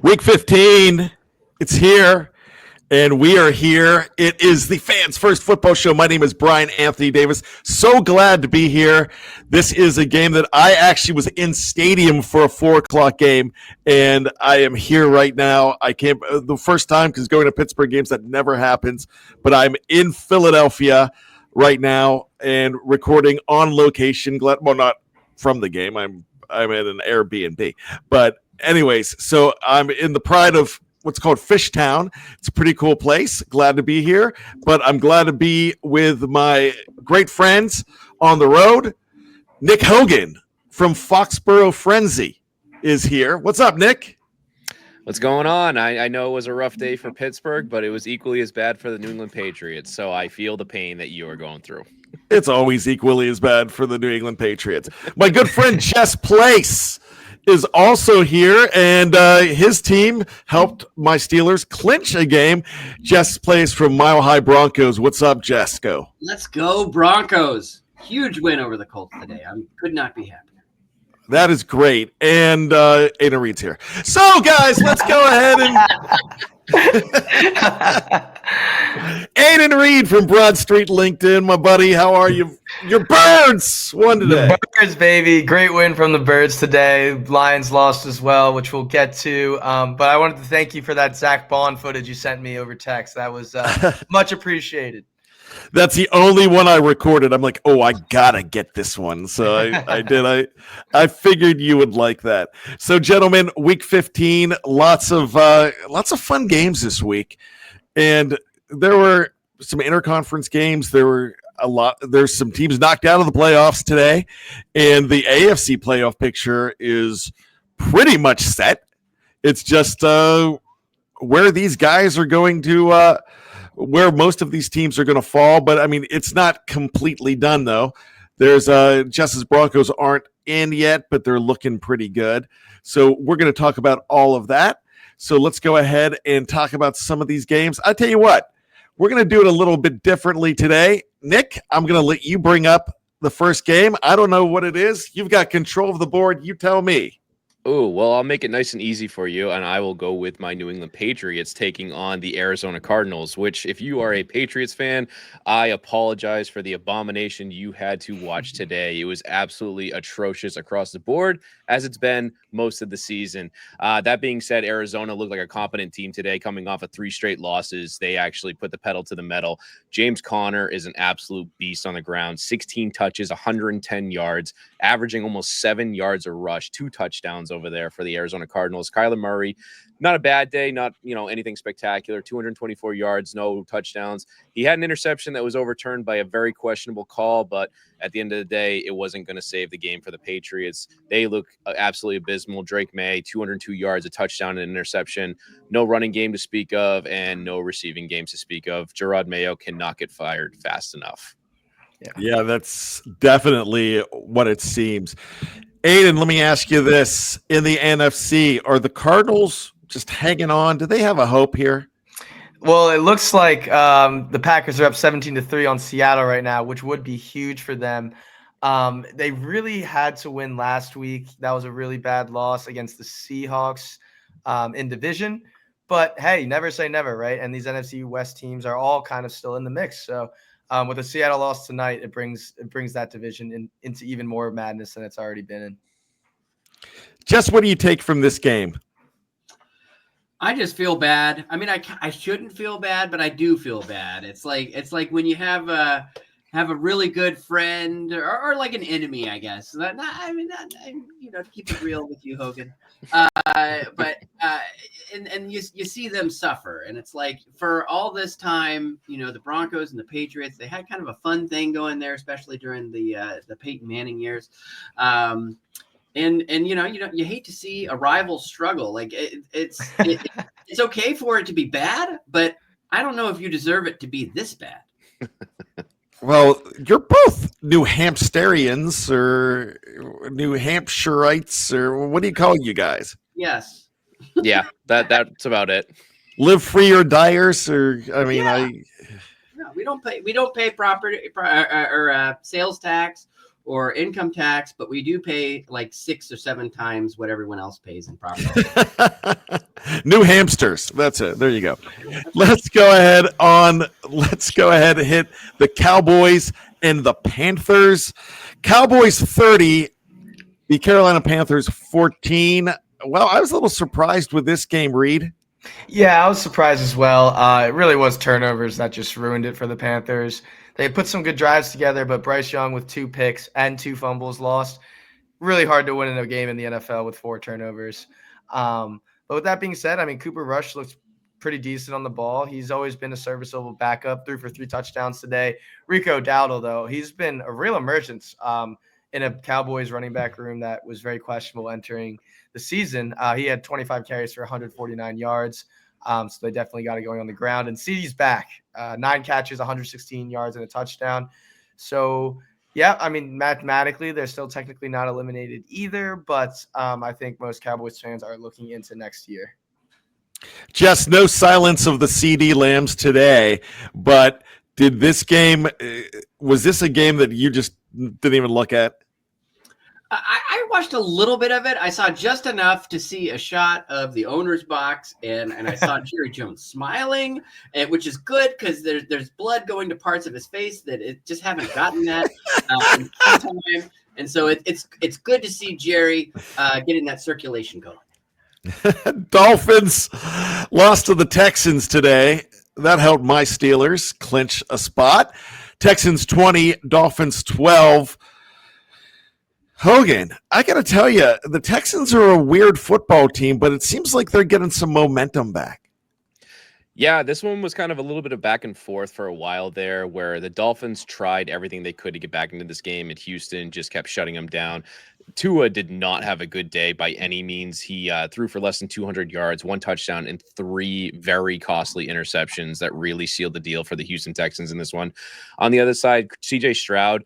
Week 15, it's here, and we are here. It is the Fans First Football Show. My name is Brian Anthony Davis. So glad to be here. This is a game that I actually was in stadium for a 4 o'clock game, and I am here right now. I came the first time because going to Pittsburgh games, that never happens, but I'm in Philadelphia right now and recording on location. Well, not from the game. I'm at an Airbnb, but anyways, so I'm in the pride of what's called Fishtown. It's a pretty cool place. Glad to be here, but I'm glad to be with my great friends on the road. Nick Hogan from Foxborough Frenzy is here. What's up, Nick? What's going on? I know it was a rough day for Pittsburgh, but it was equally as bad for the New England Patriots, so I feel the pain that you are going through. It's always equally as bad for the New England Patriots. My good friend Jess Place is also here, and his team helped my Steelers clinch a game. Jess Place from Mile High Broncos. What's up, Jess? Go. Let's go, Broncos. Huge win over the Colts today. I could not be happier. That is great. And Aiden Reed's here. So, guys, let's go ahead and Aiden Reed from Broad Street LinkedIn, my buddy. How are you? Your Birds won today. The Birds, baby. Great win from the Birds today. Lions lost as well, which we'll get to. But I wanted to thank you for that Zach Bond footage you sent me over text. That was much appreciated. That's the only one I recorded. I'm like, oh, I gotta get this one. So I did. I figured you would like that. So, gentlemen, week 15, lots of fun games this week, and there were some interconference games. There's some teams knocked out of the playoffs today, and the AFC playoff picture is pretty much set. It's just where these guys are going to. Where most of these teams are going to fall, but I mean, it's not completely done though. There's Jess's Broncos aren't in yet, but they're looking pretty good. So we're going to talk about all of that. So let's go ahead and talk about some of these games. I tell you what, we're going to do it a little bit differently today. Nick, I'm going to let you bring up the first game. I don't know what it is. You've got control of the board. You tell me. Oh, well, I'll make it nice and easy for you, and I will go with my New England Patriots taking on the Arizona Cardinals, which, if you are a Patriots fan, I apologize for the abomination you had to watch today. It was absolutely atrocious across the board, as it's been most of the season. That being said, Arizona looked like a competent team today, coming off of 3 straight losses. They actually put the pedal to the metal. James Conner is an absolute beast on the ground, 16 touches, 110 yards, averaging almost 7 yards a rush, 2 touchdowns over there for the Arizona Cardinals. Kyler Murray, not a bad day, not anything spectacular, 224 yards, no touchdowns. He had an interception that was overturned by a very questionable call, but at the end of the day, it wasn't going to save the game for the Patriots. They look absolutely abysmal. Drake May, 202 yards, a touchdown and an interception, no running game to speak of, and no receiving games to speak of. Gerard Mayo cannot get fired fast enough. Yeah, that's definitely what it seems. Aiden, let me ask you this. In the NFC, are the Cardinals just hanging on? Do they have a hope here? Well, it looks like the Packers are up 17-3 on Seattle right now, which would be huge for them. They really had to win last week. That was a really bad loss against the Seahawks in division. But, hey, never say never, right? And these NFC West teams are all kind of still in the mix. So with a Seattle loss tonight, it brings that division into even more madness than it's already been in. Jess, what do you take from this game? I just feel bad. I mean, I shouldn't feel bad, but I do feel bad. It's like when you have a really good friend or like an enemy, I guess. To keep it real with you, Hogan. But you see them suffer, and it's like for all this time, the Broncos and the Patriots, they had kind of a fun thing going there, especially during the Peyton Manning years. And you hate to see a rival struggle. Like it's okay for it to be bad, but I don't know if you deserve it to be this bad. Well, you're both New Hampsterians or New Hampshireites, or what do you call you guys? Yes. Yeah, that's about it. Live free or diers, or I mean, yeah. No, we don't pay property or sales tax or income tax, but we do pay like 6 or 7 times what everyone else pays in property. New hamsters. That's it. There you go. Let's go ahead and hit the Cowboys and the Panthers. Cowboys 30, the Carolina Panthers 14. Well, I was a little surprised with this game, Reed. Yeah, I was surprised as well. It really was turnovers that just ruined it for the Panthers. They put some good drives together, but Bryce Young with 2 picks and 2 fumbles lost. Really hard to win in a game in the NFL with 4 turnovers. But with that being said, I mean, Cooper Rush looks pretty decent on the ball. He's always been a serviceable backup, threw for 3 touchdowns today. Rico Dowdle, though, he's been a real emergence in a Cowboys running back room that was very questionable entering the season. He had 25 carries for 149 yards. So they definitely got it going on the ground. And CeeDee's back, 9 catches, 116 yards, and a touchdown. So, yeah, I mean, mathematically, they're still technically not eliminated either. But I think most Cowboys fans are looking into next year. Just no silence of the CD Lambs today. But did this game, was this a game that you just didn't even look at? I watched a little bit of it. I saw just enough to see a shot of the owner's box, and I saw Jerry Jones smiling, which is good because there's blood going to parts of his face that it just haven't gotten that in some time. And so it's good to see Jerry getting that circulation going. Dolphins lost to the Texans today. That helped my Steelers clinch a spot. Texans 20, Dolphins 12. Hogan, I got to tell you, the Texans are a weird football team, but it seems like they're getting some momentum back. Yeah, this one was kind of a little bit of back and forth for a while there, where the Dolphins tried everything they could to get back into this game, and Houston just kept shutting them down. Tua did not have a good day by any means. He threw for less than 200 yards, 1 touchdown, and 3 very costly interceptions that really sealed the deal for the Houston Texans in this one. On the other side, CJ Stroud,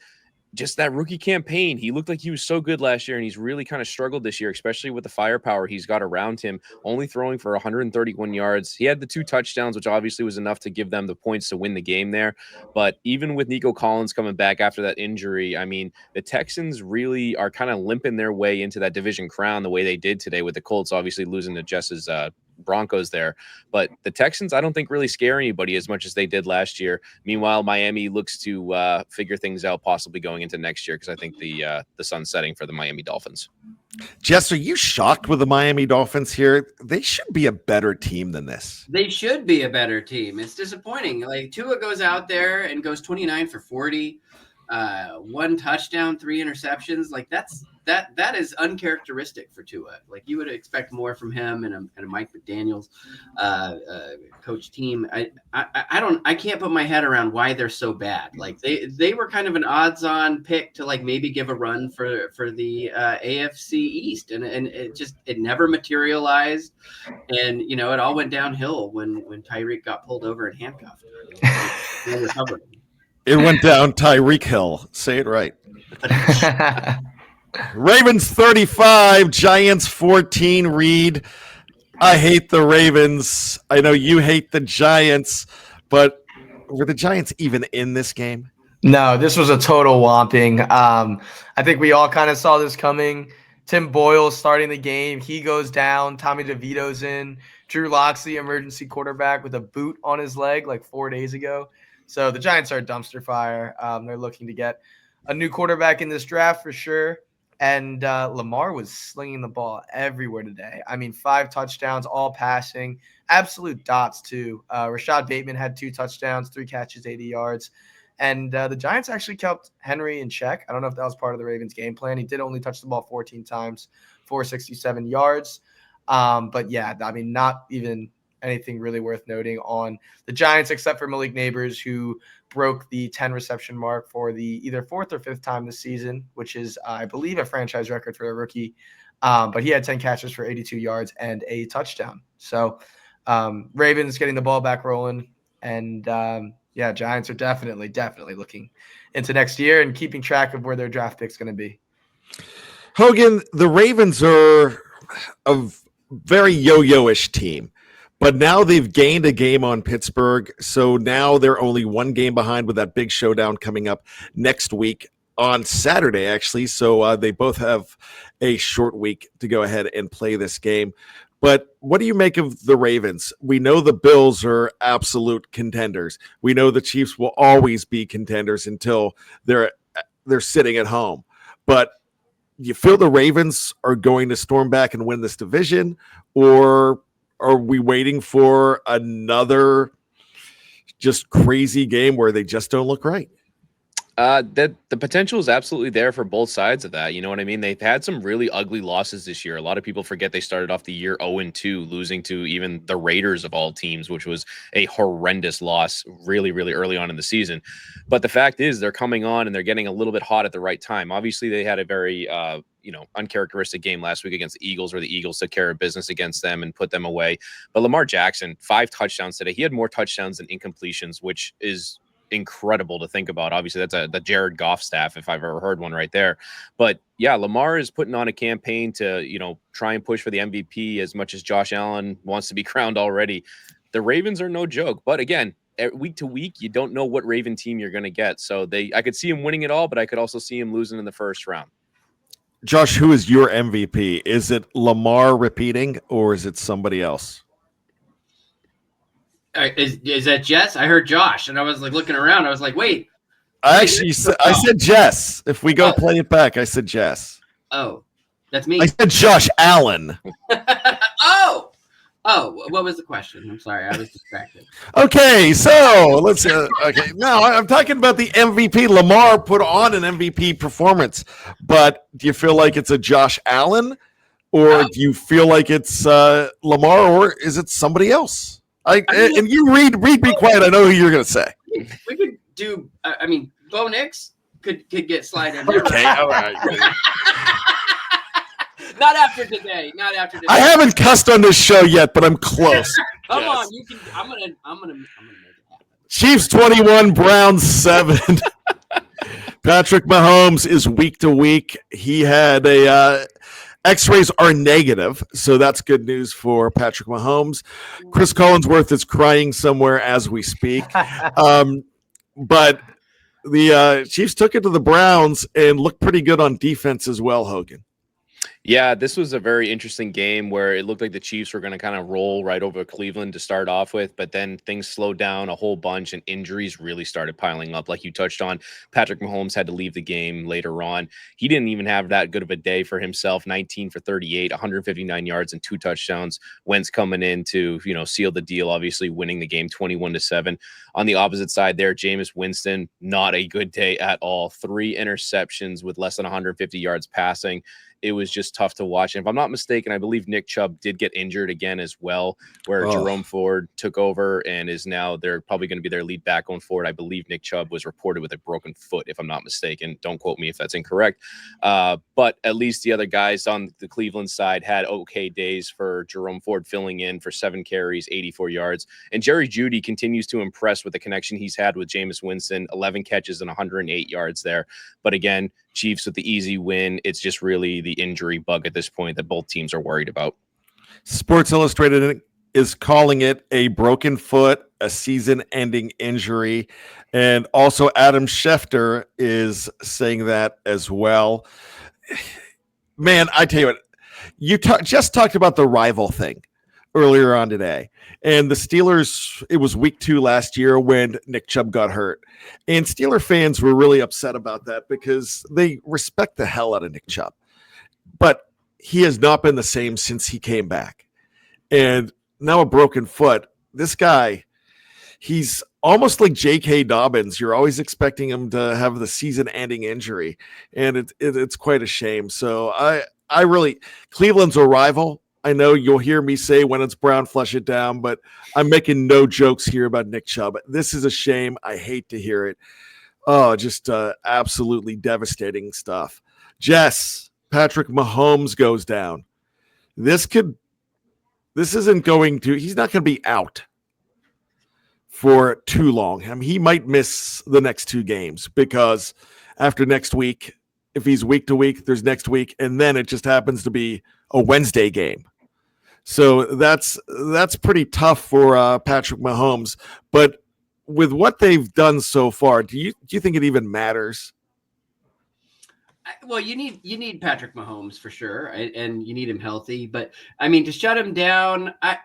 just that rookie campaign. He looked like he was so good last year, and he's really kind of struggled this year, especially with the firepower he's got around him, only throwing for 131 yards. He had the 2 touchdowns, which obviously was enough to give them the points to win the game there. But even with Nico Collins coming back after that injury, I mean, the Texans really are kind of limping their way into that division crown the way they did today, with the Colts obviously losing to Jess's Broncos there. But the Texans, I don't think, really scare anybody as much as they did last year. Meanwhile, Miami looks to figure things out, possibly going into next year, because I think the sun's setting for the Miami Dolphins. Jess, are you shocked with the Miami Dolphins here? They should be a better team than this. They should be a better team. It's disappointing. Like, Tua goes out there and goes 29 for 40, 1 touchdown, 3 interceptions. Like, that is uncharacteristic for Tua. Like, you would expect more from him and a Mike McDaniels coach team. I can't put my head around why they're so bad. Like, they were kind of an odds-on pick to, like, maybe give a run for the AFC East, and it never materialized. And it all went downhill when Tyreek got pulled over and handcuffed. It went down Tyreek Hill. Say it right. Ravens 35, Giants 14. Reed, I hate the Ravens. I know you hate the Giants, but were the Giants even in this game? No, this was a total whomping. I think we all kind of saw this coming. Tim Boyle starting the game. He goes down. Tommy DeVito's in. Drew Loxley, emergency quarterback, with a boot on his leg like 4 days ago. So the Giants are a dumpster fire. They're looking to get a new quarterback in this draft for sure. And Lamar was slinging the ball everywhere today. I mean, 5 touchdowns, all passing. Absolute dots, too. Rashad Bateman had 2 touchdowns, 3 catches, 80 yards. And the Giants actually kept Henry in check. I don't know if that was part of the Ravens' game plan. He did only touch the ball 14 times, 467 yards. But, yeah, I mean, not even anything really worth noting on the Giants, except for Malik Neighbors, who broke the 10 reception mark for the either 4th or 5th time this season, which is, I believe, a franchise record for a rookie. But he had 10 catches for 82 yards and a touchdown. So Ravens getting the ball back rolling. And, Giants are definitely looking into next year and keeping track of where their draft pick's going to be. Hogan, the Ravens are a very yo-yo-ish team. But now they've gained a game on Pittsburgh, so now they're only 1 game behind with that big showdown coming up next week on Saturday, actually. So they both have a short week to go ahead and play this game. But what do you make of the Ravens? We know the Bills are absolute contenders. We know the Chiefs will always be contenders until they're sitting at home. But do you feel the Ravens are going to storm back and win this division, or are we waiting for another just crazy game where they just don't look right? That the potential is absolutely there for both sides of that. You know what I mean? They've had some really ugly losses this year. A lot of people forget they started off the year 0-2, losing to even the Raiders of all teams, which was a horrendous loss really, really early on in the season. But the fact is they're coming on and they're getting a little bit hot at the right time. Obviously, they had a very uncharacteristic game last week against the Eagles, where the Eagles took care of business against them and put them away. But Lamar Jackson, 5 touchdowns today. He had more touchdowns than incompletions, which is incredible to think about. Obviously, that's the Jared Goff staff, if I've ever heard one right there. But yeah, Lamar is putting on a campaign to, try and push for the MVP as much as Josh Allen wants to be crowned already. The Ravens are no joke. But again, week to week, you don't know what Raven team you're going to get. So I could see him winning it all, but I could also see him losing in the first round. Josh, who is your MVP? Is it Lamar repeating, or is it somebody else? Is that Jess? I heard Josh, and I was like looking around. I was like, wait. I said Jess. If we go play it back, I said Jess. Oh, that's me. I said Josh Allen. Oh, what was the question? I'm sorry, I was distracted. Okay, so let's. No, I'm talking about the MVP. Lamar put on an MVP performance, but do you feel like it's a Josh Allen, or do you feel like it's Lamar, or is it somebody else? And you read. Be quiet. I know who you're going to say. We could do. Bo Nix could get slide in there. Okay, all right. Not after today. I haven't cussed on this show yet, but I'm close. Come on, you can. I'm gonna make it happen. Chiefs 21, Browns 7. Patrick Mahomes is week to week. He had a X-rays are negative, so that's good news for Patrick Mahomes. Chris Collinsworth is crying somewhere as we speak. But the Chiefs took it to the Browns and looked pretty good on defense as well, Hogan. Yeah, this was a very interesting game where it looked like the Chiefs were going to kind of roll right over Cleveland to start off with, but then things slowed down a whole bunch and injuries really started piling up. Like you touched on, Patrick Mahomes had to leave the game later on. He didn't even have that good of a day for himself, 19 for 38, 159 yards and 2 touchdowns. Wentz coming in to, seal the deal, obviously winning the game 21-7. On the opposite side there, Jameis Winston, not a good day at all. 3 interceptions with less than 150 yards passing. It was just tough to watch. And if I'm not mistaken, I believe Nick Chubb did get injured again as well, where Jerome Ford took over and is now they're probably going to be their lead back going forward. I believe Nick Chubb was reported with a broken foot, if I'm not mistaken. Don't quote me if that's incorrect. But at least the other guys on the Cleveland side had okay days, for Jerome Ford filling in for 7 carries, 84 yards. And Jerry Jeudy continues to impress with the connection he's had with Jameis Winston, 11 catches and 108 yards there. But again, Chiefs with the easy win. It's just really the injury bug at this point that both teams are worried about. Sports Illustrated is calling it a broken foot, a season-ending injury, and also Adam Schefter is saying that as well. Man, I tell you what, you just talked about the rival thing earlier on today. And the Steelers, it was week 2 last year when Nick Chubb got hurt. And Steeler fans were really upset about that because they respect the hell out of Nick Chubb. But he has not been the same since he came back. And now a broken foot. This guy, he's almost like J.K. Dobbins. You're always expecting him to have the season-ending injury. And it's quite a shame. So I really, Cleveland's a rival. I know you'll hear me say when it's brown, flush it down, but I'm making no jokes here about Nick Chubb. This is a shame. I hate to hear it. Oh, just absolutely devastating stuff. Jess, Patrick Mahomes goes down. He's not going to be out for too long. I mean, he might miss the next 2 games because after next week, if he's week to week, there's next week, and then it just happens to be a Wednesday game. So that's pretty tough for Patrick Mahomes. But with what they've done so far, do you think it even matters? Well, you need Patrick Mahomes for sure, and you need him healthy. But I mean, to shut him down, I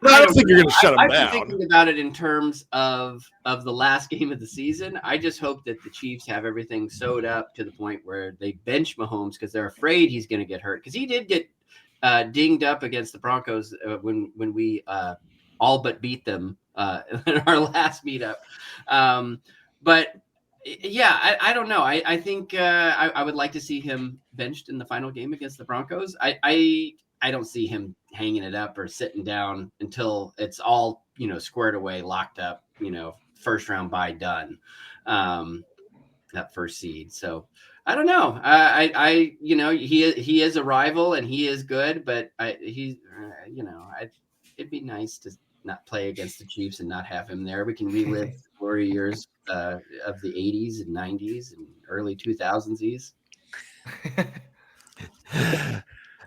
don't think know. you're going to shut him I've been down. thinking about it in terms of the last game of the season. I just hope that the Chiefs have everything sewed up to the point where they bench Mahomes because they're afraid he's going to get hurt. Because he did get dinged up against the Broncos when we all but beat them in our last meetup. But yeah, I don't know. I think I would like to see him benched in the final game against the Broncos. I don't see him hanging it up or sitting down until it's all, squared away, locked up, first round bye done, that first seed. So I don't know. He is a rival and he is good, but it'd be nice to not play against the Chiefs and not have him there. We can relive the glory years of the 80s and 90s and early 2000s.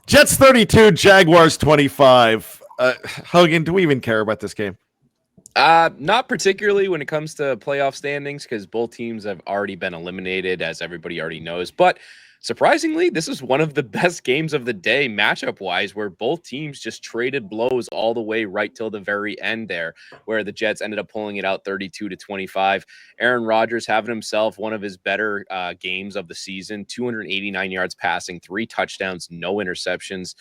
Jets 32, Jaguars 25. Hogan, do we even care about this game? Not particularly when it comes to playoff standings, because both teams have already been eliminated, as everybody already knows. But surprisingly, this is one of the best games of the day matchup-wise, where both teams just traded blows all the way right till the very end there, where the Jets ended up pulling it out 32-25. Aaron Rodgers having himself one of his better games of the season, 289 yards passing, 3 touchdowns, no interceptions.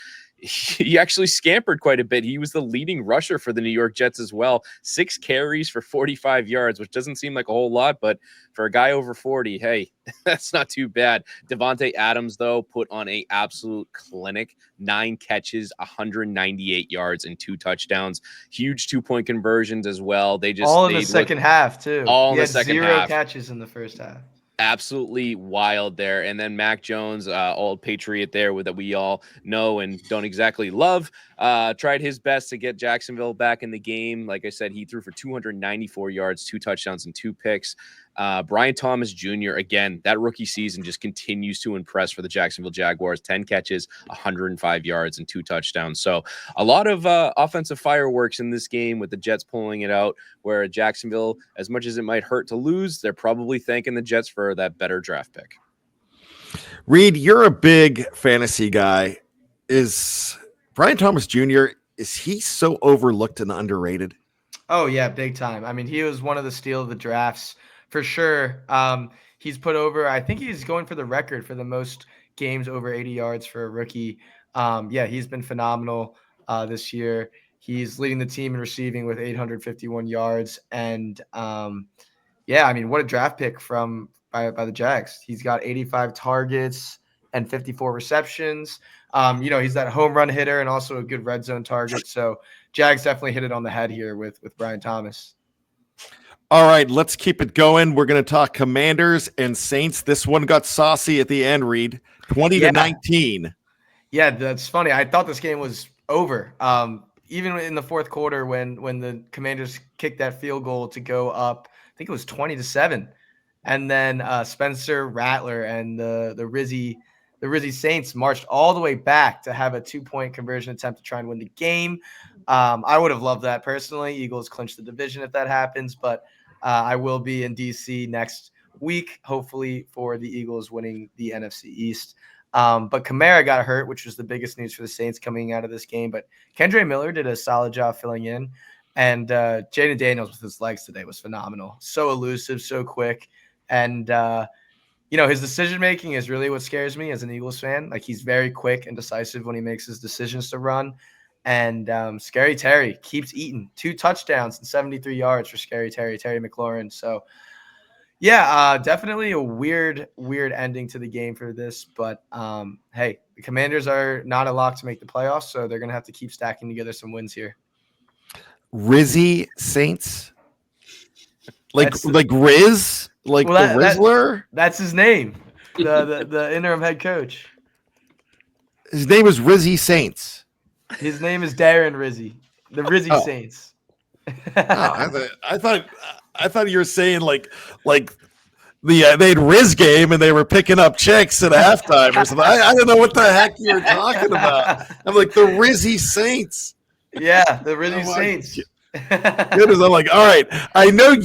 He actually scampered quite a bit. He was the leading rusher for the New York Jets as well. 6 carries for 45 yards, which doesn't seem like a whole lot, but for a guy over 40, hey, that's not too bad. Devontae Adams, though, put on an absolute clinic. 9 catches, 198 yards, and 2 touchdowns. Huge 2-point conversions as well. They just all in the second half, too. All in the second half. 0 catches in the first half. Absolutely wild there. And then Mac Jones, old Patriot there that we all know and don't exactly love, tried his best to get Jacksonville back in the game. Like I said, he threw for 294 yards, 2 touchdowns, and 2 picks. Brian Thomas Jr., again, that rookie season just continues to impress for the Jacksonville Jaguars. 10 catches, 105 yards, and 2 touchdowns. So a lot of offensive fireworks in this game with the Jets pulling it out, where Jacksonville, as much as it might hurt to lose, they're probably thanking the Jets for that better draft pick. Reed, you're a big fantasy guy. Is Brian Thomas Jr., is he so overlooked and underrated? Oh, yeah, big time. I mean, he was one of the steal of the drafts for sure. He's put over, I think he's going for the record for the most games over 80 yards for a rookie. Yeah, he's been phenomenal this year. He's leading the team in receiving with 851 yards. And yeah, I mean, what a draft pick by the Jags. He's got 85 targets and 54 receptions. He's that home run hitter and also a good red zone target. So Jags definitely hit it on the head here with Brian Thomas. All right, let's keep it going. We're going to talk Commanders and Saints. This one got saucy at the end, Reed. 20-19. Yeah, that's funny. I thought this game was over. Even in the fourth quarter when the Commanders kicked that field goal to go up, I think it was 20-7. And then Spencer Rattler and the Rizzy Saints marched all the way back to have a 2-point conversion attempt to try and win the game. I would have loved that personally. Eagles clinch the division if that happens, but I will be in DC next week, hopefully for the Eagles winning the NFC East. But Kamara got hurt, which was the biggest news for the Saints coming out of this game. But Kendre Miller did a solid job filling in. And Jaden Daniels with his legs today was phenomenal. So elusive, so quick. And, his decision-making is really what scares me as an Eagles fan. Like, he's very quick and decisive when he makes his decisions to run. And Scary Terry keeps eating. 2 touchdowns and 73 yards for Terry McLaurin. So, yeah, definitely a weird ending to the game for this. But, hey, the Commanders are not a lock to make the playoffs, so they're going to have to keep stacking together some wins here. Rizzy Saints? Like Riz? Like the Rizzler? That's his name, the interim head coach. His name is Rizzy Saints. His name is Darren Rizzy, the Rizzy Saints. I thought you were saying like they had Riz game and they were picking up chicks at halftime or something. I don't know what the heck you were talking about. I'm like the Rizzy Saints. Yeah, the Rizzy Saints. Goodness, I'm like, all right, I know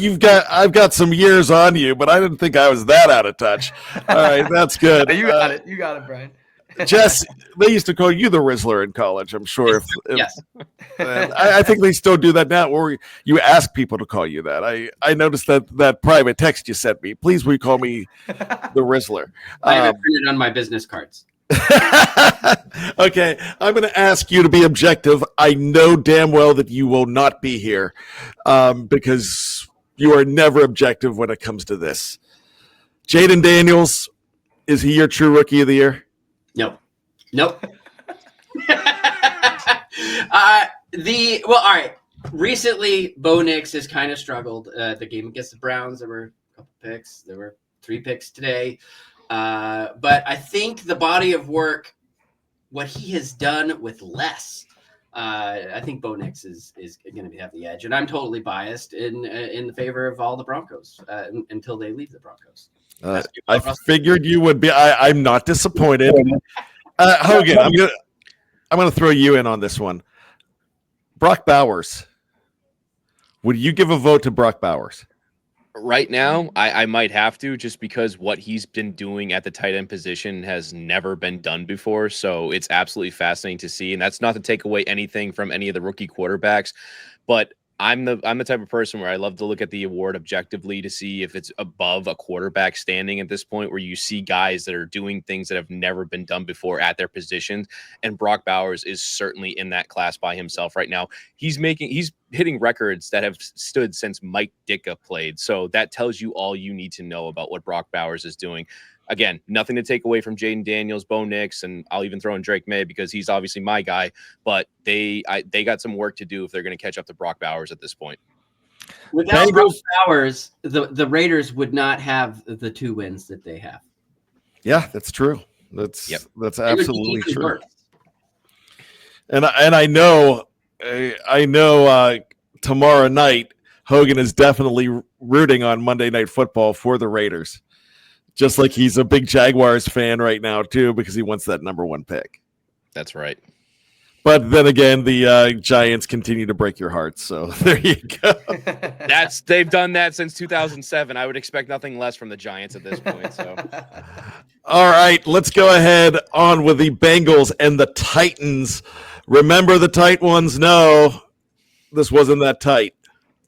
I've got some years on you, but I didn't think I was that out of touch. All right, that's good. You got it. You got it, Brian. Jess, they used to call you the Rizzler in college, I'm sure. Yes. I think they still do that now, or you ask people to call you that. I noticed that private text you sent me. Please, will you call me the Rizzler? I have it printed on my business cards. Okay, I'm going to ask you to be objective. I know damn well that you will not be here because you are never objective when it comes to this. Jaden Daniels, is he your true rookie of the year? Nope. All right. Recently, Bo Nix has kind of struggled. The game against the Browns, there were a couple picks. There were 3 picks today. But I think the body of work, what he has done with less, I think Bo Nix is going to have the edge. And I'm totally biased in the favor of all the Broncos until they leave the Broncos. I figured you would be. I'm not disappointed. Hogan, I'm gonna throw you in on this one. Brock Bowers. Would you give a vote to Brock Bowers? Right now, I might have to, just because what he's been doing at the tight end position has never been done before. So it's absolutely fascinating to see. And that's not to take away anything from any of the rookie quarterbacks, but I'm the type of person where I love to look at the award objectively to see if it's above a quarterback standing at this point, where you see guys that are doing things that have never been done before at their positions. And Brock Bowers is certainly in that class by himself right now. He's hitting records that have stood since Mike Ditka played. So that tells you all you need to know about what Brock Bowers is doing. Again, nothing to take away from Jaden Daniels, Bo Nix, and I'll even throw in Drake May because he's obviously my guy. But they got some work to do if they're going to catch up to Brock Bowers at this point. Without Brock Bowers, the Raiders would not have the 2 wins that they have. Yeah, that's true. That's absolutely true. Worse. And I know tomorrow night Hogan is definitely rooting on Monday Night Football for the Raiders. Just like he's a big Jaguars fan right now, too, because he wants that number 1 pick. That's right. But then again, the Giants continue to break your heart. So there you go. They've done that since 2007. I would expect nothing less from the Giants at this point. So, all right, let's go ahead on with the Bengals and the Titans. Remember the tight ones? No, this wasn't that tight.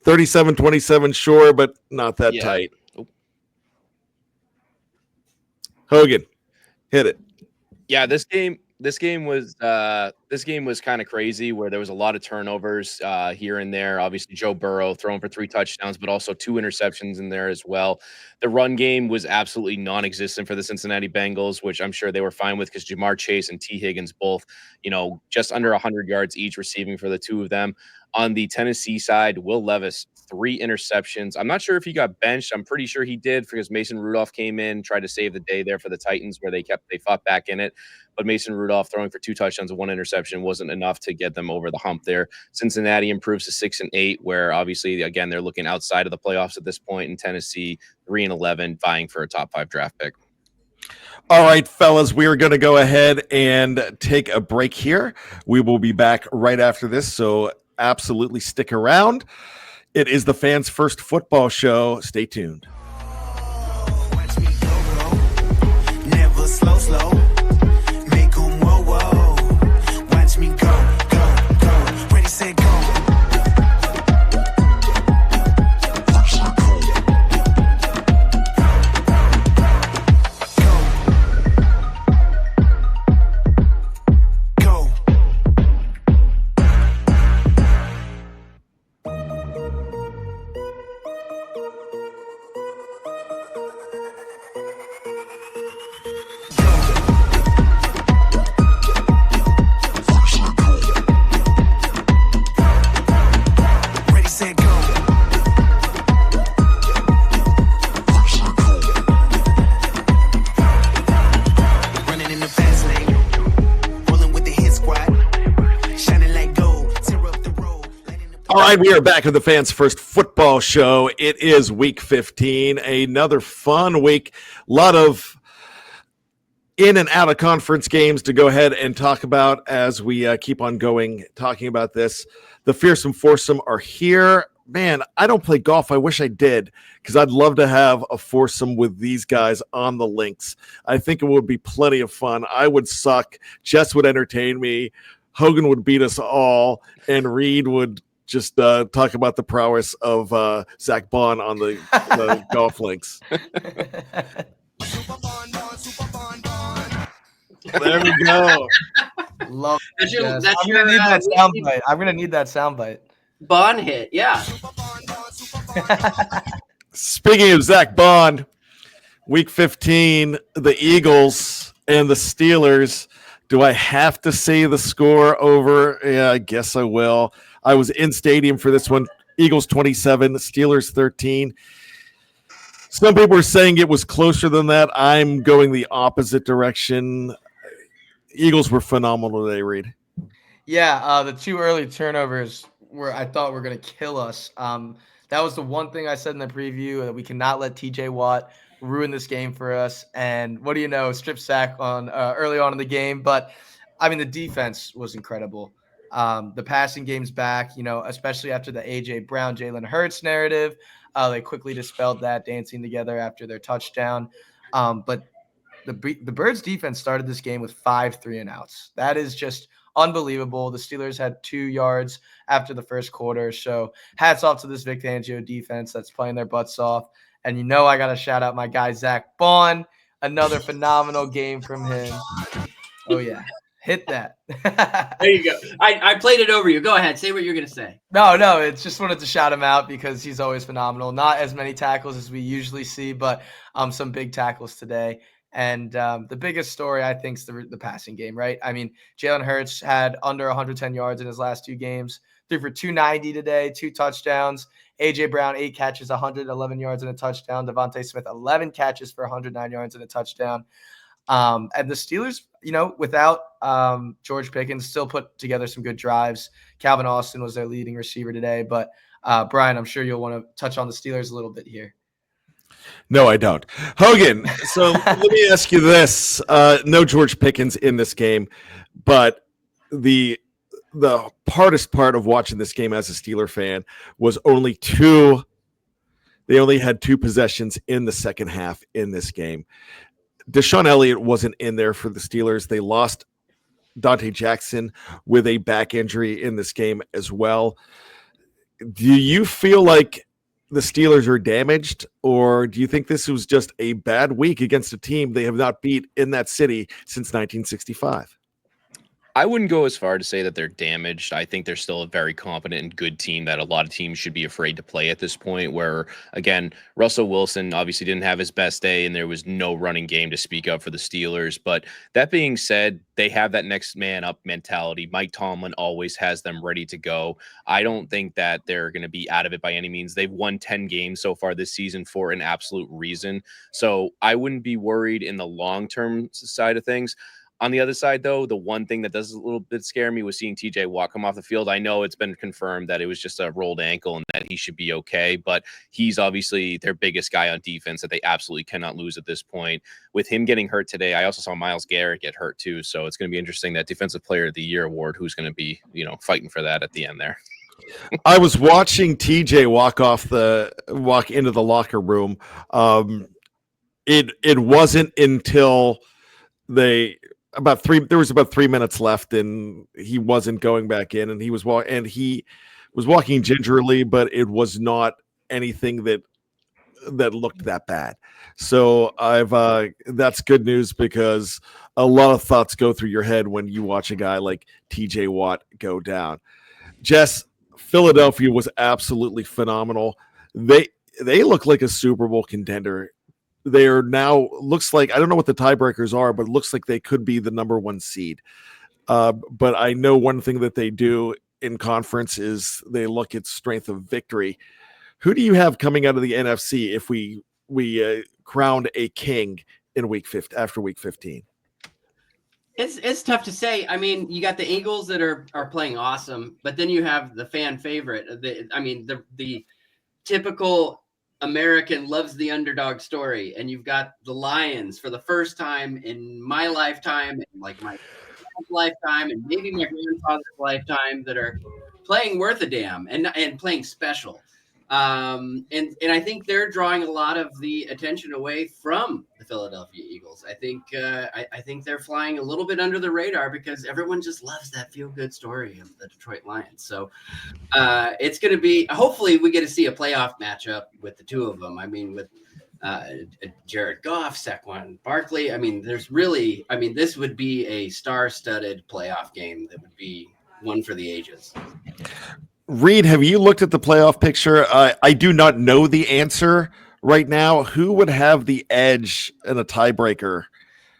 37-27, sure, but not that tight. Hogan, hit it. Yeah, this game was kind of crazy, where there was a lot of turnovers here and there. Obviously, Joe Burrow throwing for 3 touchdowns, but also 2 interceptions in there as well. The run game was absolutely non-existent for the Cincinnati Bengals, which I'm sure they were fine with because Jamar Chase and T. Higgins both, just under 100 yards each receiving for the 2 of them. On the Tennessee side, Will Levis, 3 interceptions. I'm not sure if he got benched. I'm pretty sure he did because Mason Rudolph came in, tried to save the day there for the Titans, where they fought back in it. But Mason Rudolph throwing for 2 touchdowns and 1 interception wasn't enough to get them over the hump there. Cincinnati improves to 6-8, where obviously, again, they're looking outside of the playoffs at this point. In Tennessee, 3-11, vying for a top 5 draft pick. All right, fellas, we are going to go ahead and take a break here. We will be back right after this, so absolutely stick around. It is the Fans First Football Show. Stay tuned. Never slow. Make 'em whoa. Watch me go. Ready, set, go. All right, we are back with the Fans First Football Show. It is week 15, another fun week. A lot of in and out of conference games to go ahead and talk about as we keep on going, talking about this. The Fearsome Foursome are here. Man, I don't play golf. I wish I did, because I'd love to have a foursome with these guys on the links. I think it would be plenty of fun. I would suck. Jess would entertain me. Hogan would beat us all. And Reed would just talk about the prowess of Zach Bond on the golf links. There we go. Love That's your, Jess. that's I'm gonna your need that soundbite. I'm gonna need that soundbite. Bond hit. Yeah. Speaking of Zach Bond, week 15, the Eagles and the Steelers. Do I have to say the score over? Yeah, I guess I will. I was in stadium for this one. Eagles 27, Steelers 13. Some people are saying it was closer than that. I'm going the opposite direction. Eagles were phenomenal today, Reed. Yeah, the 2 early turnovers I thought were going to kill us. That was the one thing I said in the preview, that we cannot let TJ Watt ruin this game for us. And what do you know, strip sack on early on in the game. But, I mean, the defense was incredible. The passing game's back, especially after the A.J. Brown, Jalen Hurts narrative. They quickly dispelled that, dancing together after their touchdown. But the Birds defense started this game with 5 3-and-outs. That is just unbelievable. The Steelers had 2 yards after the first quarter. So hats off to this Vic Fangio defense that's playing their butts off. And I got to shout out my guy, Zach Bond. Another phenomenal game from him. Oh, yeah. Hit that. There you go. I played it over you. Go ahead. Say what you're going to say. No, it's just wanted to shout him out because he's always phenomenal. Not as many tackles as we usually see, but some big tackles today. And the biggest story, I think, is the passing game, right? I mean, Jalen Hurts had under 110 yards in his last 2 games, threw for 290 today, 2 touchdowns. A.J. Brown, 8 catches, 111 yards and a touchdown. Devontae Smith, 11 catches for 109 yards and a touchdown. And the Steelers, without George Pickens, still put together some good drives. Calvin Austin was their leading receiver today. But, Brian, I'm sure you'll want to touch on the Steelers a little bit here. No, I don't. Hogan, so let me ask you this. No George Pickens in this game, but the hardest part of watching this game as a Steeler fan was they only had 2 possessions in the second half in this game. Deshaun Elliott wasn't in there for the Steelers. They lost Dante Jackson with a back injury in this game as well. Do you feel like the Steelers are damaged, or do you think this was just a bad week against a team they have not beat in that city since 1965? I wouldn't go as far to say that they're damaged. I think they're still a very competent and good team that a lot of teams should be afraid to play at this point, where, again, Russell Wilson obviously didn't have his best day and there was no running game to speak of for the Steelers. But that being said, they have that next man up mentality. Mike Tomlin always has them ready to go. I don't think that they're going to be out of it by any means. They've won 10 games so far this season for an absolute reason. So I wouldn't be worried in the long-term side of things. On the other side, though, the one thing that does a little bit scare me was seeing TJ Watt come off the field. I know it's been confirmed that it was just a rolled ankle and that he should be okay, but he's obviously their biggest guy on defense that they absolutely cannot lose at this point. With him getting hurt today, I also saw Myles Garrett get hurt too, so it's going to be interesting, that Defensive Player of the Year award, who's going to be, fighting for that at the end there. I was watching TJ walk into the locker room. It wasn't until there was about 3 minutes left and he wasn't going back in, and he was walking gingerly, but it was not anything that looked that bad. So that's good news, because a lot of thoughts go through your head when you watch a guy like TJ Watt go down. Jess, Philadelphia was absolutely phenomenal. They look like a Super Bowl contender. They are now, looks like, I don't know what the tiebreakers are, but it looks like they could be the number 1 seed. But I know one thing that they do in conference is they look at strength of victory. Who do you have coming out of the NFC if we crowned a king in after week 15? It's tough to say. I mean, you got the Eagles that are playing awesome, but then you have the fan favorite. The typical American loves the underdog story, and you've got the Lions for the first time in my lifetime, and like my lifetime, and maybe my grandfather's lifetime, that are playing worth a damn and playing special. And I think they're drawing a lot of the attention away from the Philadelphia Eagles. I think I think they're flying a little bit under the radar because everyone just loves that feel good story of the Detroit Lions. So it's going to be, hopefully we get to see a playoff matchup with the two of them. I mean, with Jared Goff, Saquon Barkley. I mean, this would be a star-studded playoff game that would be one for the ages. Reed, have you looked at the playoff picture? I do not know the answer right now. Who would have the edge in a tiebreaker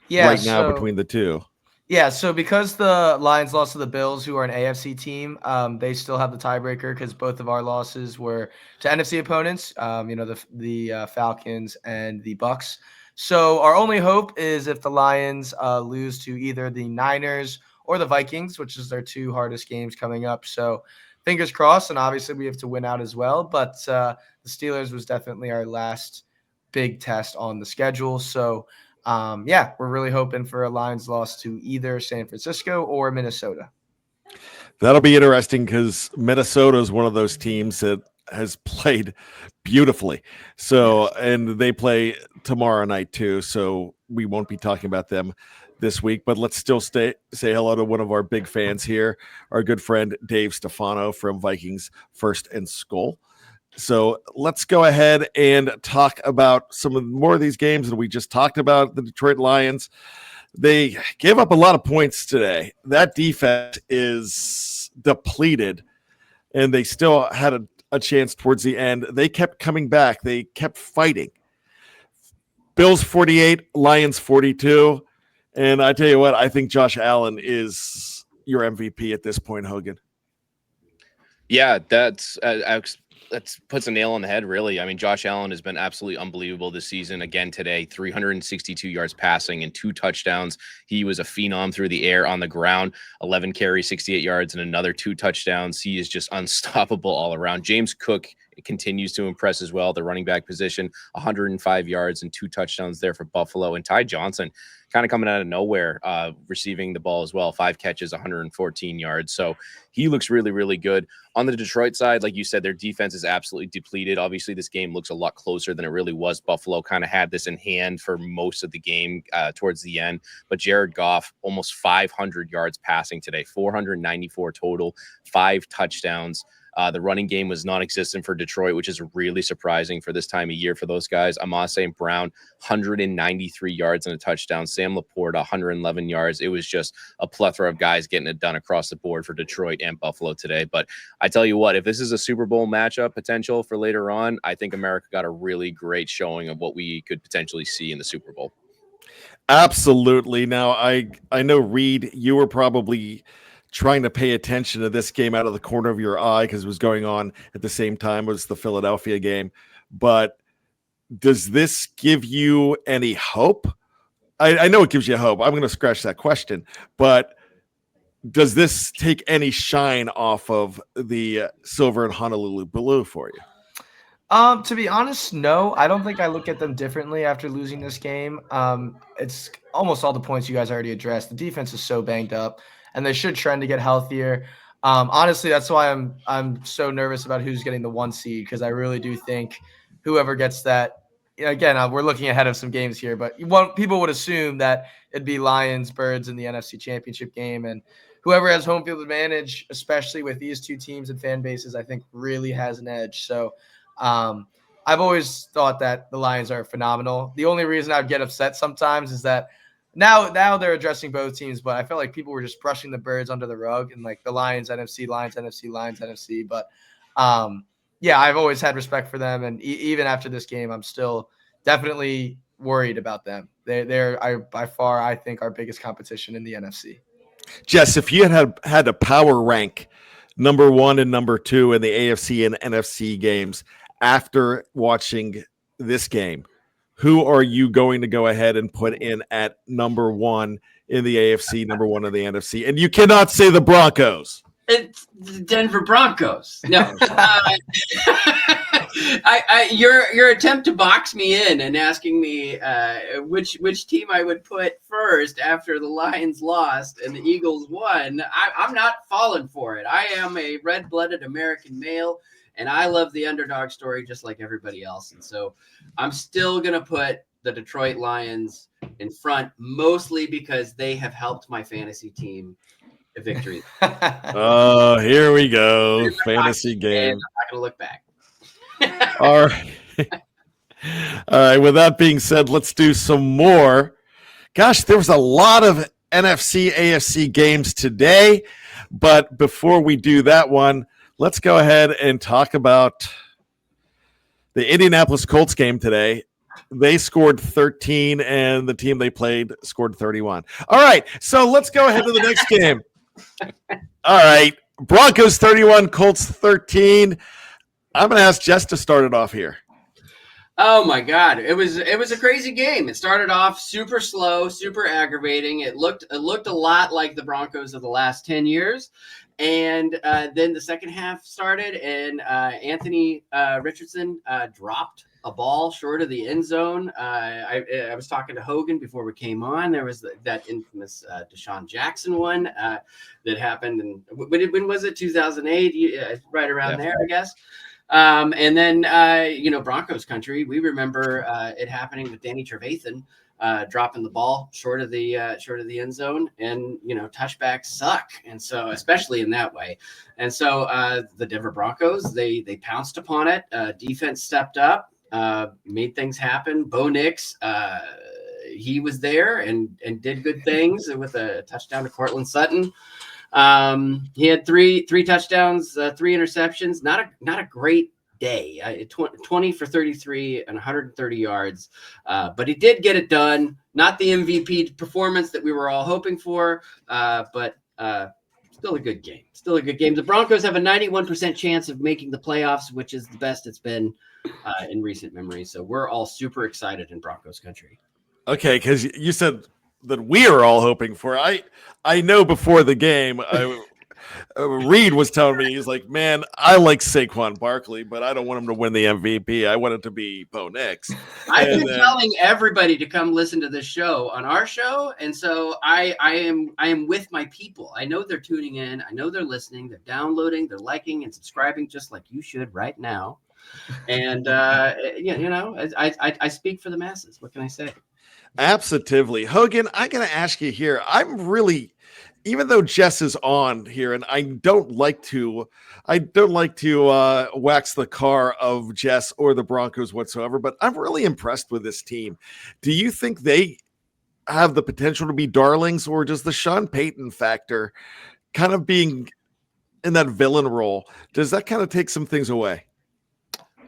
now between the two? Yeah, so because the Lions lost to the Bills, who are an AFC team, they still have the tiebreaker because both of our losses were to NFC opponents, the Falcons and the Bucks. So our only hope is if the Lions lose to either the Niners or the Vikings, which is their two hardest games coming up. So fingers crossed, and obviously we have to win out as well. But the Steelers was definitely our last big test on the schedule. So we're really hoping for a Lions loss to either San Francisco or Minnesota. That'll be interesting because Minnesota is one of those teams that has played beautifully. So, and they play tomorrow night too. So we won't be talking about them this week, but let's still say hello to one of our big fans here, our good friend Dave Stefano from Vikings First and Skull. So let's go ahead and talk about some more of these games that we just talked about. The Detroit Lions, they gave up a lot of points today. That defense is depleted, and they still had a chance towards the end. They kept coming back. They kept fighting. Bills 48, Lions 42. And I tell you what, I think Josh Allen is your MVP at this point, Hogan. Yeah, that puts a nail on the head, really. I mean, Josh Allen has been absolutely unbelievable this season. Again today, 362 yards passing and 2 touchdowns. He was a phenom through the air, on the ground, 11 carries, 68 yards, and another 2 touchdowns. He is just unstoppable all around. James Cook continues to impress as well. The running back position, 105 yards and 2 touchdowns there for Buffalo. And Ty Johnson kind of coming out of nowhere, receiving the ball as well. 5 catches, 114 yards. So he looks really, really good. On the Detroit side, like you said, their defense is absolutely depleted. Obviously, this game looks a lot closer than it really was. Buffalo kind of had this in hand for most of the game towards the end. But Jared Goff, almost 500 yards passing today, 494 total, 5 touchdowns. The running game was non-existent for Detroit, which is really surprising for this time of year for those guys. Amon St. Brown, 193 yards and a touchdown. Sam Laporta, 111 yards. It was just a plethora of guys getting it done across the board for Detroit and Buffalo today. But I tell you what, if this is a Super Bowl matchup potential for later on, I think America got a really great showing of what we could potentially see in the Super Bowl. Absolutely. Now, I know, Reed, you were probably trying to pay attention to this game out of the corner of your eye because it was going on at the same time as the Philadelphia game. But does this give you any hope? I know it gives you hope. I'm going to scratch that question. But does this take any shine off of the Silver and Honolulu Blue for you? To be honest, no. I don't think I look at them differently after losing this game. It's almost all the points you guys already addressed. The defense is so banged up, and they should trend to get healthier. Honestly, that's why I'm so nervous about who's getting the 1 seed, because I really do think whoever gets that. Again, we're looking ahead of some games here, but people would assume that it'd be Lions, Birds in the NFC Championship game, and whoever has home field advantage, especially with these two teams and fan bases, I think really has an edge. So I've always thought that the Lions are phenomenal. The only reason I'd get upset sometimes is that now they're addressing both teams, but I felt like people were just brushing the Birds under the rug and like the Lions, NFC, Lions, NFC, Lions, NFC. But I've always had respect for them. And even after this game, I'm still definitely worried about them. They're by far, I think, our biggest competition in the NFC. Jess, if you had to power rank number 1 and number 2 in the AFC and NFC games after watching this game, who are you going to go ahead and put in at number 1 in the AFC, number 1 in the NFC? And you cannot say the Broncos. It's the Denver Broncos. No. Your attempt to box me in and asking me which team I would put first after the Lions lost and the Eagles won, I'm not falling for it. I am a red-blooded American male, and I love the underdog story just like everybody else. And so I'm still going to put the Detroit Lions in front, mostly because they have helped my fantasy team to victory. Oh, here we go. Fantasy game. I'm not going to look back. All right. All right. With that being said, let's do some more. Gosh, there was a lot of NFC, AFC games today. But before we do that one, let's go ahead and talk about the Indianapolis Colts game today. They scored 13, and the team they played scored 31. All right, so let's go ahead to the next game. All right, Broncos 31, Colts 13. I'm going to ask Jess to start it off here. Oh my God, it was a crazy game. It started off super slow, super aggravating. It looked a lot like the Broncos of the last 10 years. And then the second half started, and Anthony Richardson dropped a ball short of the end zone. I was talking to Hogan before we came on. There was that infamous Deshaun Jackson one that happened. And when was it? 2008, right around there, I guess. And then, Broncos country, we remember it happening with Danny Trevathan dropping the ball short of the end zone, and touchbacks suck, and so especially in that way. And so the Denver Broncos they pounced upon it. Defense stepped up, made things happen. Bo Nix, he was there and did good things with a touchdown to Cortland Sutton. He had three touchdowns, 3 interceptions. Not a great day. 20 for 33 and 130 yards. But he did get it done. Not the MVP performance that we were all hoping for, but still a good game. Still a good game. The Broncos have a 91% chance of making the playoffs, which is the best it's been in recent memory. So we're all super excited in Broncos country. Okay, because you said that we are all hoping for. I know before the game, Reed was telling me, he's like, man, I like Saquon Barkley, but I don't want him to win the MVP. I want it to be Bo Nix. I've been telling everybody to come listen to this show on our show, and so I am with my people. I know they're tuning in. I know they're listening. They're downloading. They're liking and subscribing, just like you should right now. And I speak for the masses. What can I say? Absolutely. Hogan, I got to ask you here. I'm really, even though Jess is on here, and I don't like to wax the car of Jess or the Broncos whatsoever, but I'm really impressed with this team. Do you think they have the potential to be darlings, or does the Sean Payton factor kind of being in that villain role, does that kind of take some things away?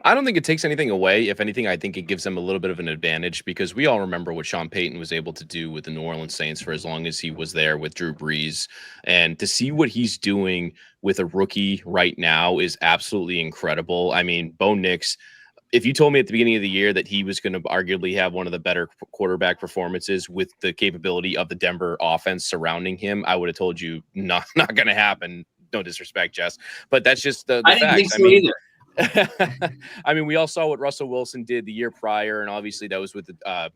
I don't think it takes anything away. If anything, I think it gives them a little bit of an advantage, because we all remember what Sean Payton was able to do with the New Orleans Saints for as long as he was there with Drew Brees. And to see what he's doing with a rookie right now is absolutely incredible. I mean, Bo Nix, if you told me at the beginning of the year that he was going to arguably have one of the better quarterback performances with the capability of the Denver offense surrounding him, I would have told you not going to happen. No disrespect, Jess, but that's just the I didn't think so either. I mean, we all saw what Russell Wilson did the year prior, and obviously that was with the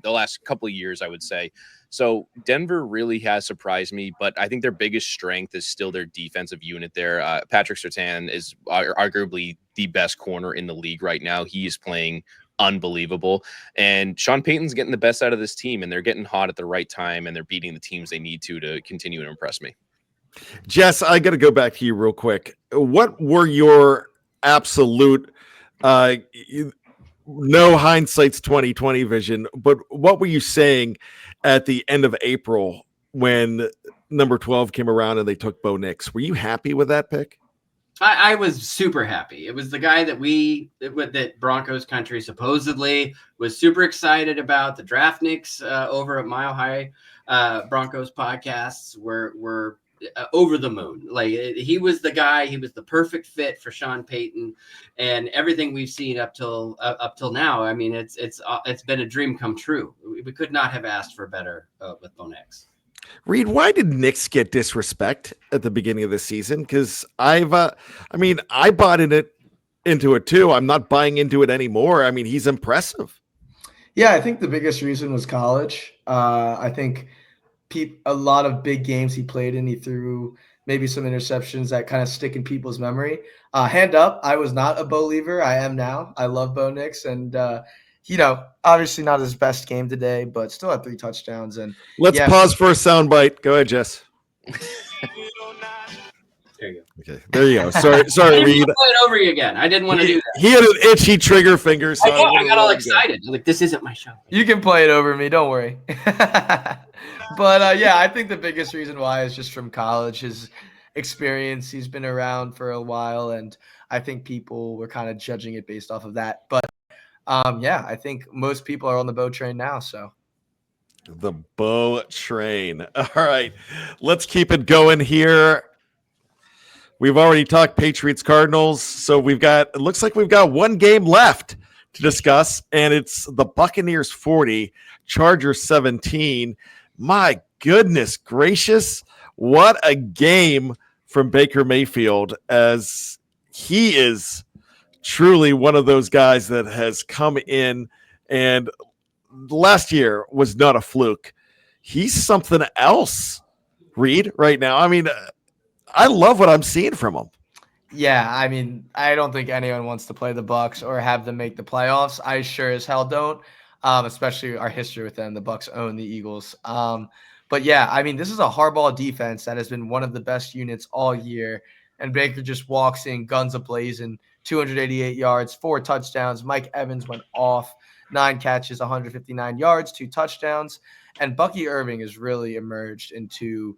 last couple of years, I would say. So Denver really has surprised me, but I think their biggest strength is still their defensive unit there. Patrick Surtain is arguably the best corner in the league right now. He is playing unbelievable, and Sean Payton's getting the best out of this team, and they're getting hot at the right time, and they're beating the teams they need to continue to impress me. Jess, I got to go back to you real quick. What were your absolute no hindsight's 2020 vision, but what were you saying at the end of April when number 12 came around and they took Bo Nix? Were you happy with that pick? I was super happy. It was the guy that Broncos country supposedly was super excited about. The draftniks over at Mile High Broncos podcasts were over the moon. Like, he was the guy. He was the perfect fit for Sean Payton, and everything we've seen up till now. I mean, it's been a dream come true. We could not have asked for better with Bo Nix. Reed, why did Nix get disrespect at the beginning of the season? Because I bought in it into it too. I'm not buying into it anymore. I mean, he's impressive. Yeah, I think the biggest reason was college. I think a lot of big games he played in, he threw maybe some interceptions that kind of stick in people's memory. Hand up, I was not a believer. I am now. I love Bo Nix, and obviously not his best game today, but still had 3 touchdowns. And Let's pause for a soundbite. Go ahead, Jess. There you go. Okay, there you go. Sorry, I Reed. didn't play it over you again. I didn't want to do that. He had an itchy trigger finger. So I got all excited. Like, this isn't my show. You can play it over me. Don't worry. But yeah, I think the biggest reason why is just from college, his experience. He's been around for a while, and I think people were kind of judging it based off of that. But yeah, I think most people are on the Bo train now. So the Bo train. All right, let's keep it going here. We've already talked Patriots Cardinals, so it looks like we've got one game left to discuss, and it's the Buccaneers 40, Chargers 17. My goodness gracious, what a game from Baker Mayfield, as he is truly one of those guys that has come in, and last year was not a fluke. He's something else, Reed, right now. I mean, I love what I'm seeing from him. Yeah, I mean, I don't think anyone wants to play the Bucs or have them make the playoffs. I sure as hell don't. Especially our history with them. The Bucs own the Eagles. But yeah, I mean, this is a hardball defense that has been one of the best units all year. And Baker just walks in, guns a-blazing, 288 yards, 4 touchdowns. Mike Evans went off, 9 catches, 159 yards, 2 touchdowns. And Bucky Irving has really emerged into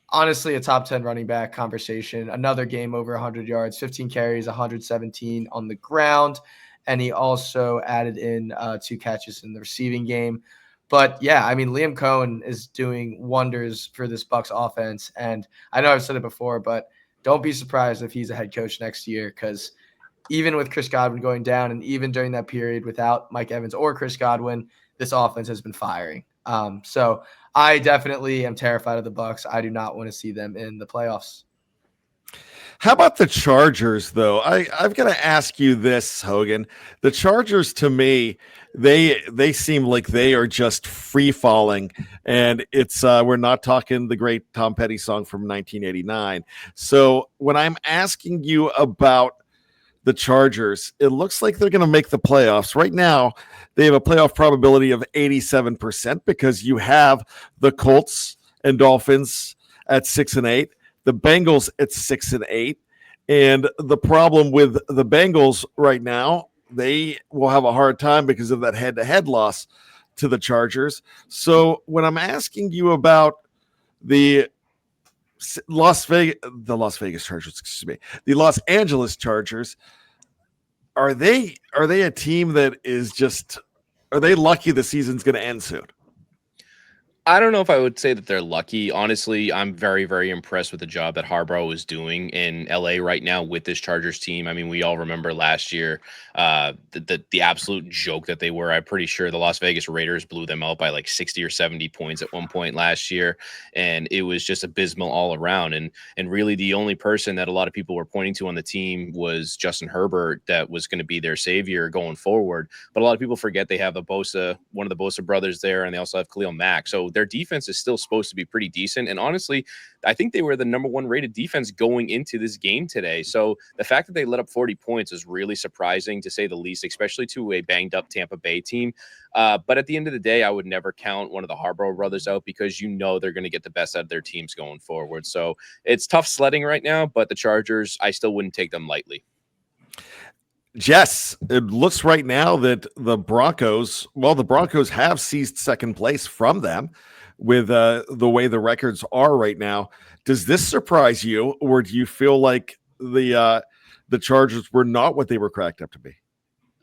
honestly a top 10 running back conversation. Another game over 100 yards, 15 carries, 117 on the ground. And he also added in 2 catches in the receiving game. But yeah, I mean, Liam Cohen is doing wonders for this Bucs offense. And I know I've said it before, but don't be surprised if he's a head coach next year, because even with Chris Godwin going down and even during that period without Mike Evans or Chris Godwin, this offense has been firing. So I definitely am terrified of the Bucs. I do not want to see them in the playoffs. How about the Chargers, though? I've got to ask you this, Hogan. The Chargers, to me, they seem like they are just free falling, and it's we're not talking the great Tom Petty song from 1989. So when I'm asking you about the Chargers, it looks like they're going to make the playoffs. Right now, they have a playoff probability of 87% because you have the Colts and Dolphins at 6-8. The Bengals at 6-8, and the problem with the Bengals right now, they will have a hard time because of that head-to-head loss to the Chargers. So when I'm asking you about the Los Angeles Chargers, are they a team that is just? Are they lucky the season's going to end soon? I don't know if I would say that they're lucky. Honestly, I'm very, very impressed with the job that Harbaugh is doing in LA right now with this Chargers team. I mean, we all remember last year the absolute joke that they were. I'm pretty sure the Las Vegas Raiders blew them out by like 60 or 70 points at one point last year, and it was just abysmal all around. And really, the only person that a lot of people were pointing to on the team was Justin Herbert, that was going to be their savior going forward. But a lot of people forget they have one of the Bosa brothers there, and they also have Khalil Mack. So their defense is still supposed to be pretty decent. And honestly, I think they were the number 1 rated defense going into this game today. So the fact that they let up 40 points is really surprising, to say the least, especially to a banged up Tampa Bay team. But at the end of the day, I would never count one of the Harbaugh brothers out, because they're going to get the best out of their teams going forward. So it's tough sledding right now, but the Chargers, I still wouldn't take them lightly. Jess, it looks right now that the Broncos have seized second place from them with the way the records are right now. Does this surprise you, or do you feel like the Chargers were not what they were cracked up to be?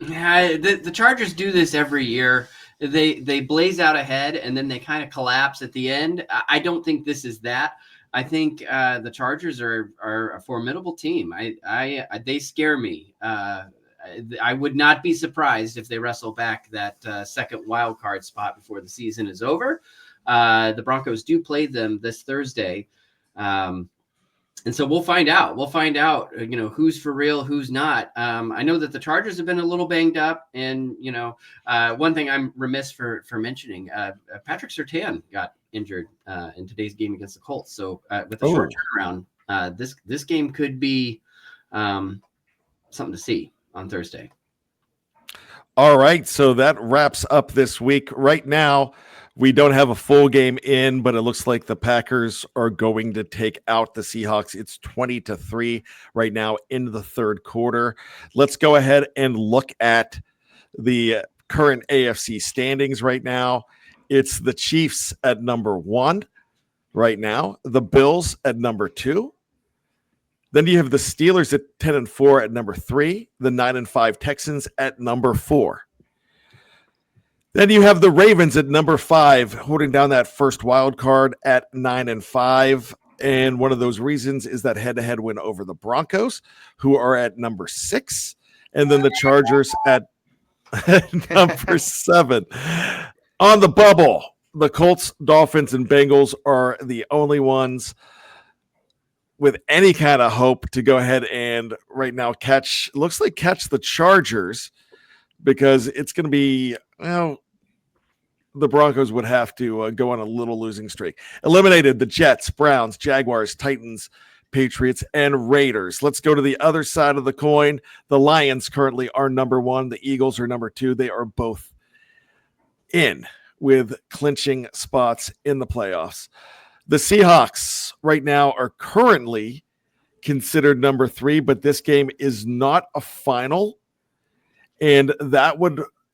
Yeah, the Chargers do this every year. They blaze out ahead, and then they kind of collapse at the end. I don't think this is that. I think the Chargers are a formidable team. They scare me. I would not be surprised if they wrestle back that second wild card spot before the season is over. The Broncos do play them this Thursday. And so we'll find out. We'll find out, who's for real, who's not. I know that the Chargers have been a little banged up, and one thing I'm remiss for mentioning, Patrick Surtain got injured in today's game against the Colts. So with a short turnaround, this game could be something to see on Thursday. All right, so that wraps up this week. Right now, we don't have a full game in, but it looks like the Packers are going to take out the Seahawks. It's 20-3 right now in the third quarter. Let's go ahead and look at the current AFC standings right now. It's the Chiefs at number 1 right now, the Bills at number 2. Then you have the Steelers at 10-4 at number 3, the 9-5 Texans at number 4. Then you have the Ravens at number 5, holding down that first wild card at 9-5. And one of those reasons is that head-to-head win over the Broncos, who are at number 6. And then the Chargers at number 7. On the bubble, the Colts, Dolphins, and Bengals are the only ones with any kind of hope to go ahead and right now catch the Chargers, because it's going to be, the Broncos would have to go on a little losing streak. Eliminated the Jets, Browns, Jaguars, Titans, Patriots, and Raiders. Let's go to the other side of the coin. The Lions currently are number 1. The Eagles are number 2. They are both in with clinching spots in the playoffs. The Seahawks right now are currently considered number 3, but this game is not a final. And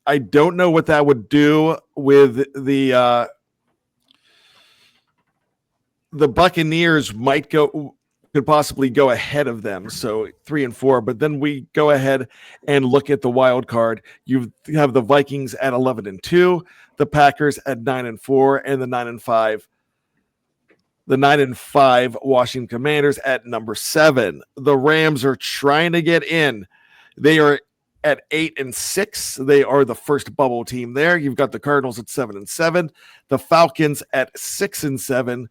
I don't know what that would do with the Buccaneers could possibly go ahead of them. So 3-4, but then we go ahead and look at the wild card. You have the Vikings at 11-2, the Packers at 9-4, and the 9-5 Washington Commanders at number 7. The Rams are trying to get in. They are at 8-6. They are the first bubble team there. You've got the Cardinals at 7-7, the Falcons at 6-7,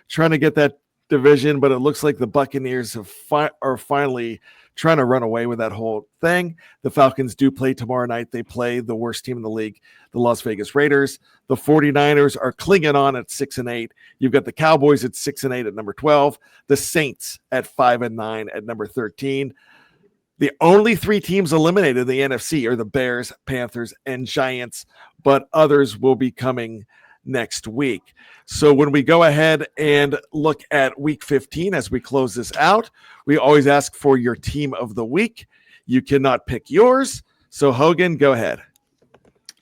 trying to get that division, but it looks like the Buccaneers are finally trying to run away with that whole thing. The Falcons do play tomorrow night. They play the worst team in the league, the Las Vegas Raiders. The 49ers are clinging on at 6-8. You've got the Cowboys at 6-8 at number 12, the Saints at 5-9 at number 13. The only 3 teams eliminated in the NFC are the Bears, Panthers, and Giants, but others will be coming next week. So when we go ahead and look at week 15 as we close this out, we always ask for your team of the week. You cannot pick yours. So Hogan, go ahead.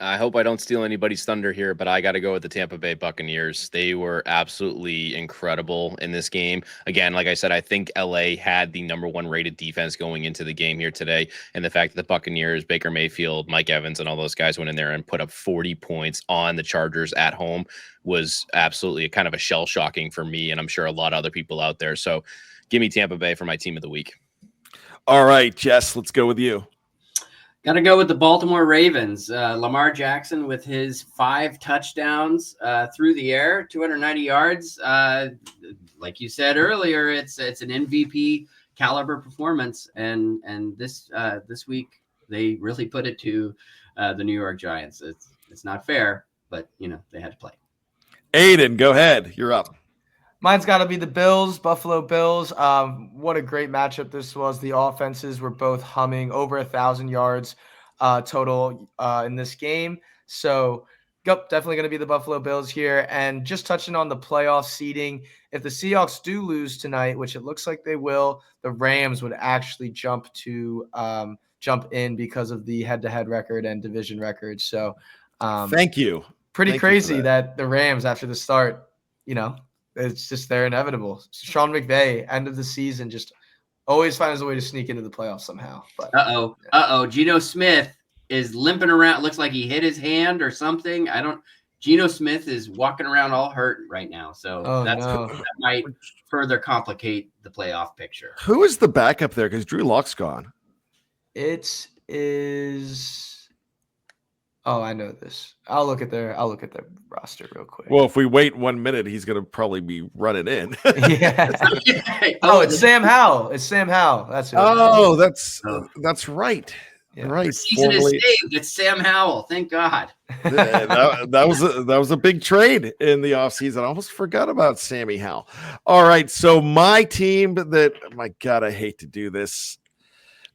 I hope I don't steal anybody's thunder here, but I got to go with the Tampa Bay Buccaneers. They were absolutely incredible in this game. Again, like I said, I think LA had the number 1 rated defense going into the game here today. And the fact that the Buccaneers, Baker Mayfield, Mike Evans, and all those guys went in there and put up 40 points on the Chargers at home was absolutely kind of a shell shocking for me. And I'm sure a lot of other people out there. So give me Tampa Bay for my team of the week. All right, Jess, let's go with you. Got to go with the Baltimore Ravens. Lamar Jackson with his 5 touchdowns through the air, 290 yards. Like you said earlier, it's an MVP caliber performance, and this week they really put it to the New York Giants. It's not fair, but they had to play. Aiden, go ahead. You're up. Mine's got to be the Bills, Buffalo Bills. What a great matchup this was. The offenses were both humming, over 1,000 yards total in this game. So, yep, definitely going to be the Buffalo Bills here. And just touching on the playoff seeding, if the Seahawks do lose tonight, which it looks like they will, the Rams would actually jump in because of the head-to-head record and division record. So, thank you. Pretty crazy that the Rams, after the start, it's just they're inevitable. Sean McVay, end of the season, just always finds a way to sneak into the playoffs somehow. But Geno Smith is limping around. Looks like he hit his hand or something. Geno Smith is walking around all hurt right now. So that might further complicate the playoff picture. Who is the backup there? Because Drew Lock's gone. It is Oh, I know this. I'll look at their roster real quick. Well, if we wait 1 minute, he's going to probably be running in. Yeah. Oh, it's Sam Howell. It's Sam Howell. That's who it is. Oh, Oh. that's right. Yeah. Right. The season is Formerly, saved. It's Sam Howell. Thank God. that was a big trade in the offseason. I almost forgot about Sammy Howell. All right. So my team my God, I hate to do this,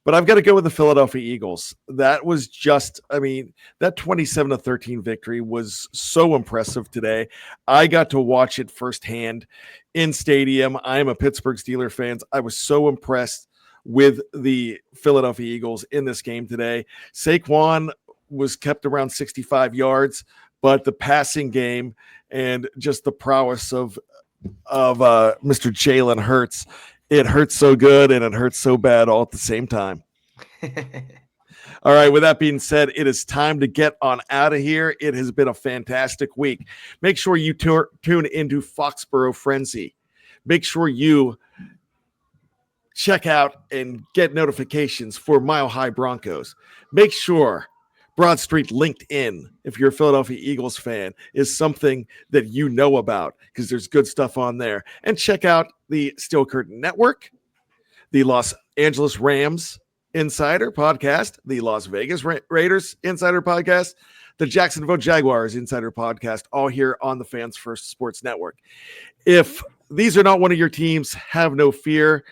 but I've got to go with the Philadelphia Eagles. That was just, that 27-13 victory was so impressive today. I got to watch it firsthand in stadium. I am a Pittsburgh Steelers fan. I was so impressed with the Philadelphia Eagles in this game today. Saquon was kept around 65 yards, but the passing game and just the prowess of Mr. Jalen Hurts, it hurts so good and it hurts so bad all at the same time. All right, with that being said, it is time to get on out of here. It has been a fantastic week. Make sure you tune into Foxborough Frenzy. Make sure you check out and get notifications for Mile High Broncos. Make sure Broad Street LinkedIn, if you're a Philadelphia Eagles fan, is something that you know about because there's good stuff on there. And check out the Steel Curtain Network, the Los Angeles Rams Insider Podcast, the Las Vegas Raiders Insider Podcast, the Jacksonville Jaguars Insider Podcast, all here on the Fans First Sports Network. If these are not one of your teams, have no fear.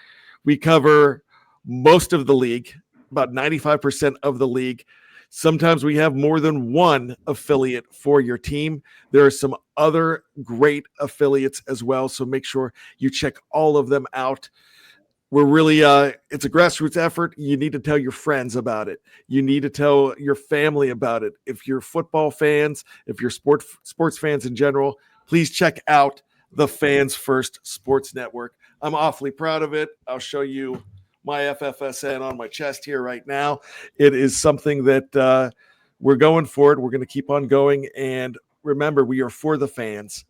We cover most of the league, about 95% of the league. Sometimes we have more than one affiliate for your team. There are some other great affiliates as well, so make sure you check all of them out. We're really, it's a grassroots effort. You need to tell your friends about it. You need to tell your family about it. If you're football fans, if you're sports fans in general, please check out the Fans First Sports Network. I'm awfully proud of it. I'll show you my FFSN on my chest here right now. It is something that we're going for it. We're going to keep on going. And remember, we are for the fans,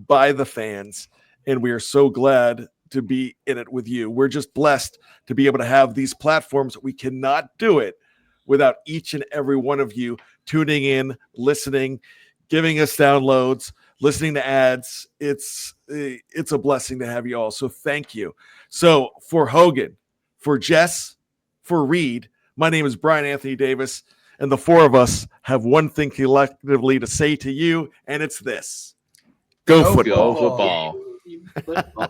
by the fans, and we are so glad to be in it with you. We're just blessed to be able to have these platforms. We cannot do it without each and every one of you tuning in, listening, giving us downloads, listening to ads. It's a blessing to have you all. So thank you. So for Hogan, for Jess, for Reed, my name is Brian Anthony Davis, and the four of us have one thing collectively to say to you, and it's this. Go football. Go football. Football.